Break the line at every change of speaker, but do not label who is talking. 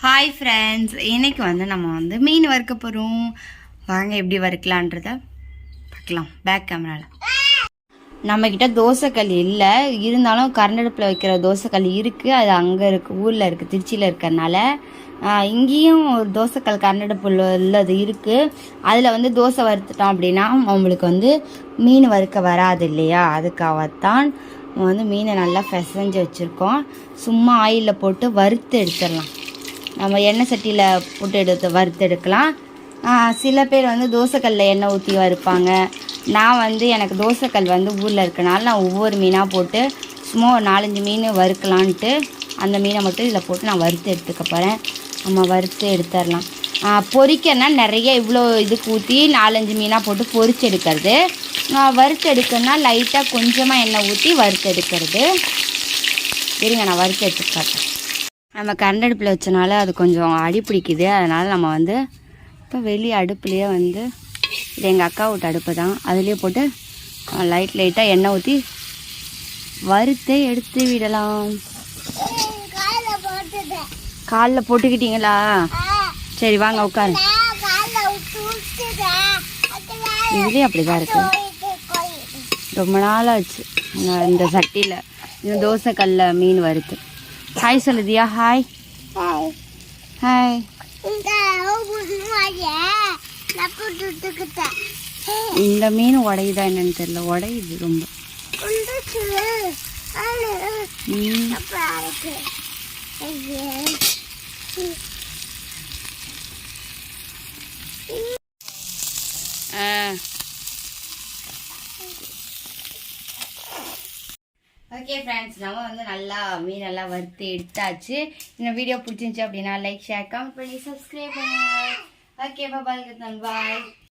Hi friends, இன்னைக்கு வந்து நம்ம வந்து மீன் வறுக்க போகிறோம். வாங்க எப்படி வறுக்கலான்றத பார்க்கலாம். பேக் கேமராவில் நம்மக்கிட்ட தோசைக்கல் இல்லை, இருந்தாலும் கரண்டடுப்பில் வைக்கிற தோசைக்கல் இருக்குது. அது அங்கே இருக்குது, ஊரில் இருக்குது, திருச்சியில் இருக்கிறதுனால இங்கேயும் ஒரு தோசைக்கல் கரண்டடுப்பில் உள்ளது இருக்குது. அதில் வந்து தோசை வறுத்துட்டோம் அப்படின்னா அவங்களுக்கு வந்து மீன் வறுக்க வராது இல்லையா, அதுக்காகத்தான் வந்து மீனை நல்லா பிசைஞ்சு வச்சுருக்கோம். சும்மா ஆயிலில் போட்டு வறுத்து எடுத்துடலாம். நம்ம எண்ணெய் சட்டியில் போட்டு வறுத்து எடுக்கலாம். சில பேர் வந்து தோசைக்கல்லில் எண்ணெய் ஊற்றி வறுப்பாங்க. நான் வந்து எனக்கு தோசைக்கல் வந்து ஊரில் இருக்கனால நான் ஒவ்வொரு மீனாக போட்டு சும்மா ஒரு 4-5 மீன் வறுக்கலான்ட்டு அந்த மீனை மட்டும் இதில் போட்டு நான் வறுத்து எடுத்துக்க போகிறேன். நம்ம வறுத்து எடுத்துடலாம். பொரிக்கன்னா நிறைய இவ்வளோ இதுக்கு ஊற்றி 4-5 மீனாக போட்டு பொரிச்சு எடுக்கிறது. வறுத்து எடுக்கணுன்னா லைட்டாக கொஞ்சமாக எண்ணெய் ஊற்றி வறுத்து எடுக்கிறது. இருங்க, நான் வறுத்து எடுத்து காட்டுறேன். நம்ம கரண்டடுப்பில் வச்சனால அது கொஞ்சம் அடி பிடிக்குது. அதனால் நம்ம வந்து இப்போ வெளியே அடுப்புலேயே வந்து இது எங்கள் அக்கா வீட்டு அடுப்பு தான், அதுலேயே போட்டு லைட்டாக எண்ணெய் ஊற்றி வறுத்தே எடுத்து விடலாம். காலில் போட்டுக்கிட்டீங்களா? சரி வாங்க உட்காரு. இதுலேயும் அப்படி தான் இருக்குது. ரொம்ப நாளாச்சு இந்த சட்டியில் இந்த தோசைக்கல்ல மீன் வறுத்து. ஹாய் சொல்லுதியா? Hi hi. இந்த மீன் உடையுதா என்னன்னு தெரியல, உடையுது ரொம்ப. ஓகே ஃப்ரெண்ட்ஸ், நம்ம வந்து நல்லா மீனெல்லாம் வறுத்து எடுத்தாச்சு. இந்த வீடியோ பிடிச்சிருந்துச்சு அப்படின்னா லைக், ஷேர், கமெண்ட் பண்ணி சப்ஸ்கிரைப் பண்ணுங்க. Okay bye.